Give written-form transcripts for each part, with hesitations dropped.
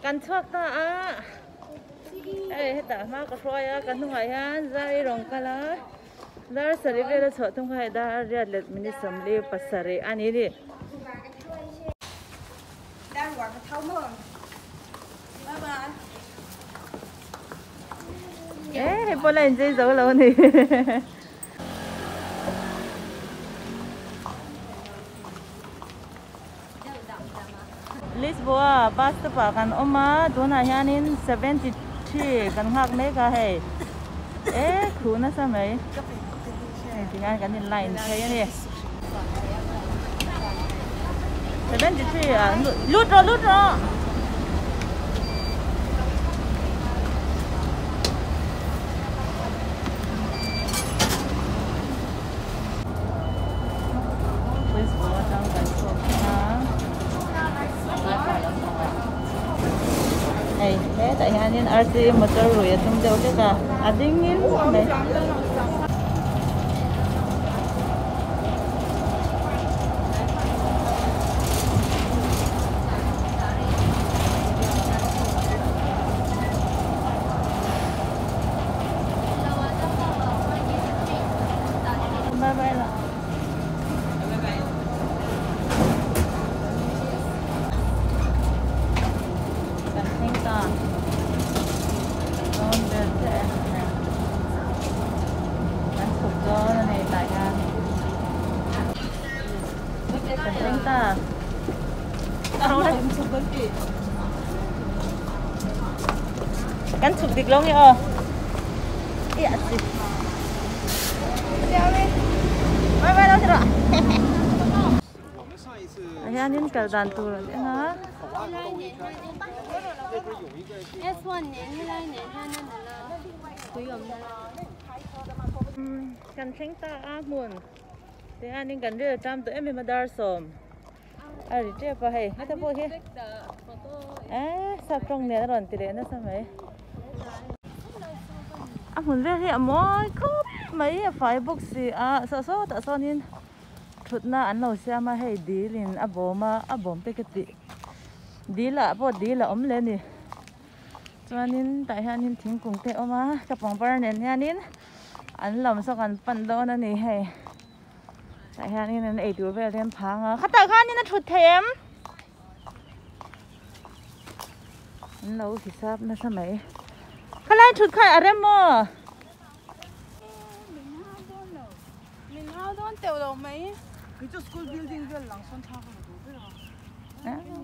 กันชกตาเอ้แต่มากก็รอยกันทุ่งไห้ฮันใจรองกันละดาร์สริเวลชดทุ่งไห้ดาร์เรียดเล็ดมินิสมลีปัสสรีอันนี้ดิดาร์วัดเท่ามั้งบ๊ายบายเอ๊ะพอเล่นใจโซ่แล้วนี่ลิสบัวบัสต์ปากันออกมาตัวไหนฮันนิน73กันหักเมกะเฮเอ๊ะคุณน่ะสมัยที่งานกันนี่ไลน์ใช่ยังนี่73อ่ะลุดรอtại nhà nên RC motor rồi tung đâu chứ cả đương nhiên này bye bye là cắn chụp địch lông nhở iya sih bye bye đâu chứ ạ anh nhìn cả đàn tù rồi đấy hả cắn tránh ta ác muộn thế anh nhìn cắn rửa trăm tụi em mà đar sòm đi chơi vào hay hết thằng kia sắp trong này rồi thì đến nó sao mấy muốn về thì mỗi khúc mấy phải bốc xì sao tại sao nên chút na ăn lẩu xe mà hay đi liền bom tới cái gì đi là lên đi cho nên tại sao nênทิ้งcùng thế mà các bạn bảo nên ăn làm sao ăn pan đó nó này hay tại sao nên ấy đuổi về lên phang khát tại sao nên nó chút thèm ăn lẩu thì sắp nó sao mấy cái này chút khai ở mà mình hao đón tiểu đầu mấy cái chỗ school building cái lăng sơn thang cái đồ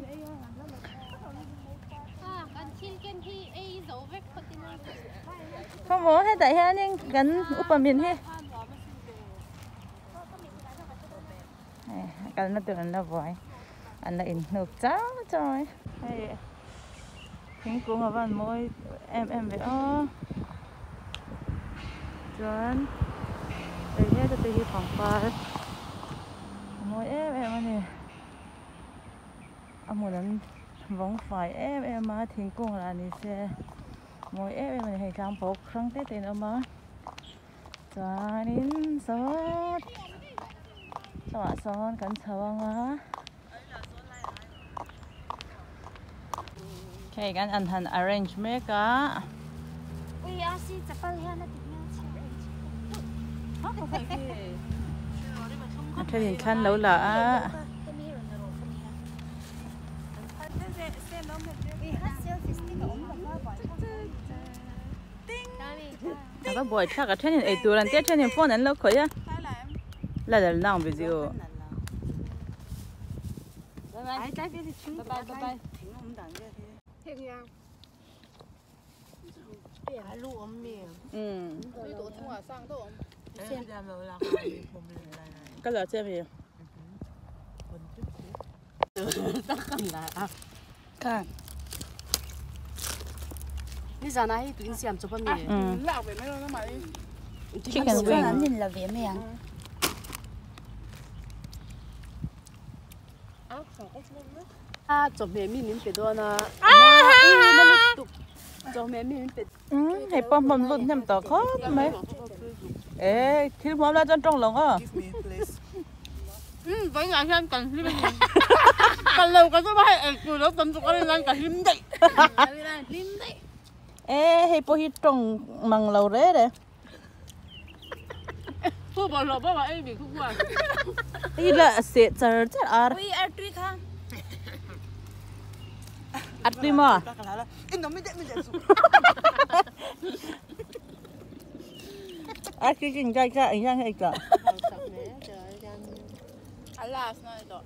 đấy không có hay tại sao nên gắn úp mình hết cái nó từ nó vội anh là in nộp cháu rồi thính cũng ở van môi em về chuẩn đây nhé tôi đi phòng pha môi em này một lần vòng phải em mà thính cũng là này xe môi em này hay trang phục khăn tết tiền mà cho nên sốt cho son cẩn thận á cái anh thành arrange mấy cả cái gì khăn lâu là có buổi chắc là trên này tụi lần tiếp trên này phone anh lâu khỏi á là làm cái gì rồi bye bye cái là xem gì看，你在哪里对象做不面？Chicken wing. Nhìn là vẻ mèn.做面面别多呢。做面别。Hay bom bom luôn nhầm tỏ khó mấy. Ê, thì món là trong lòng á. Vậy ngày xem cần hiếm cần lâu cái số bảy người đó tận dụng cái này cần hiếm đấy hiếm đấy ê hay po hit trong măng lâu đấy đấy phô bảo lộc bảo em bị không qua đi là sẽ chờ chết à we are three khang ăn đi mà ăn cái gì cái anh đang hay cả alas nói đó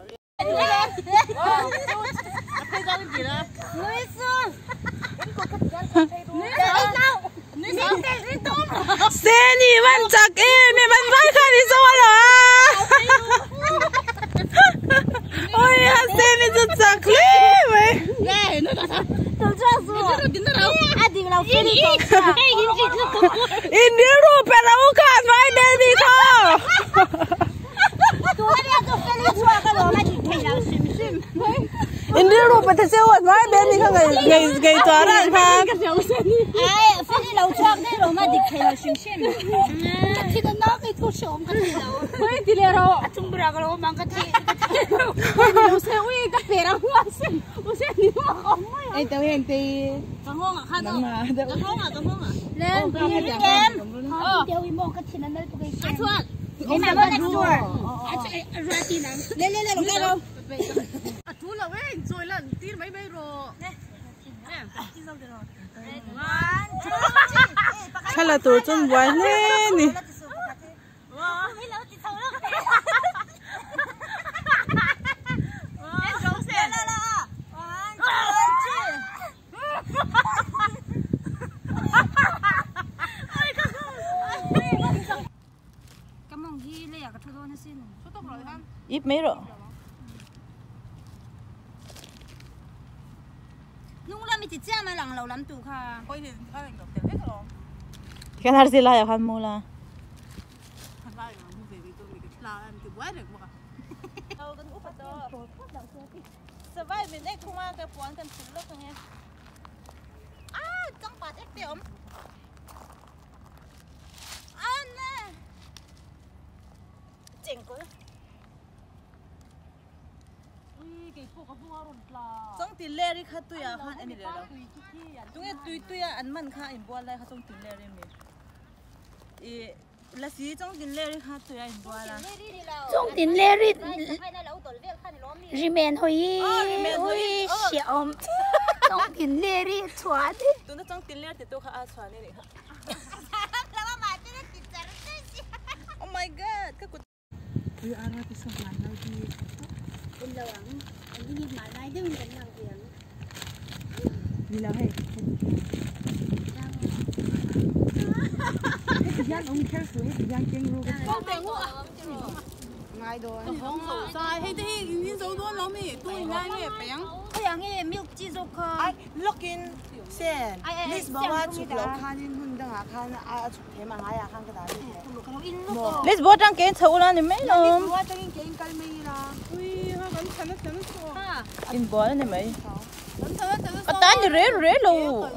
Seni man chak me man vai khani so la ôi Seni cho chak le me này nó là sao tôi cho số anh đi nào phê đi in đi ru pe ra u khan vai de đi kho tôi đi tôi phê đi chua cái đó mà chỉ thấy nào sim sim in đi ru pe te se wat vai de ni kha ngai to ra kha ai phê đi lâu chua cái đó mà chỉ thấy nào sim sim thì nó cái thuốc sớm cái gì đâu ôi đi lẹ rồi chúng bữa cái đó mang cái gì nó sẽ uy cái bể ra hoa sen nó sẽ đi mà không ấy tao hiện thì cái hông à khăn đâu cái hông à lên đi em tiêu im mong cái gì nó lấy cái gì thuốc cái nào nó next door ra tí nào lên cái đâu chú là ấy rồi là tin mấy mấy rồi hay là tổ chân quái lên nè ít mấy rồi nung la mi ti cha ma lang lo lam tu kha ôi thì hai mình đọc tiền hết rồi cái nào gì là khăn mua là thằng ba là mua về thì tôi bị là em thì quá được mà đâu cái úp đó sợ vai mình đấy không ăn cái quán cần thử lúc nghe trong bát ép tiệm ăn nè chỉnh quá cái phụ cái phụ rồi là trong tiền lệ đi khát tôi à khát anh đi đâu chúng em tôi à anh mình khát em bỏ lại khát trong tiền lệ đi mình là gì trong tiền lệ đi khát tôi à em bỏ lại trong tiền lệ ri remain hoi xiao trong tiền lệ ri chua đi tôi nói trong tiền lệ thì tôi khát ăn xóa này oh my god cái tôi ăn cái sốt mặn này thì bên đâu ăn anh đi mà lại đừng cần làm việc đi làm hết gian ông theo suối gian trên luôn không tiền ngủ ngay rồi không sầu sai hay thế nhìn sầu đó lắm ấy tôi ngay nghe bén ôi anh nghe milk cheese ok I look in sen. Lisbon wa chuk lo khanin hun dang khan a chuk the ma ya khan ka da ni. let's go trang kiến chậu là này mấy nó Wa tang ke in kal mai la. ui ha vẫn thằng nó in bỏ này mấy thằng ở tan thì rế luôn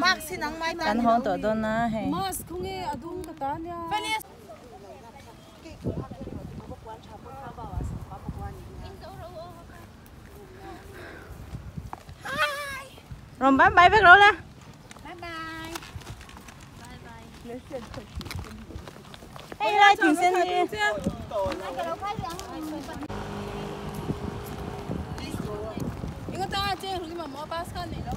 Mak sin ang mai tan hong tổ đó na hay mas không nghe ở đúng cái ta nha rồi bye bye với rồi nè bye bye hey lại tìm xem đi 이거 다 제 우리 뭐 바스칸 내려.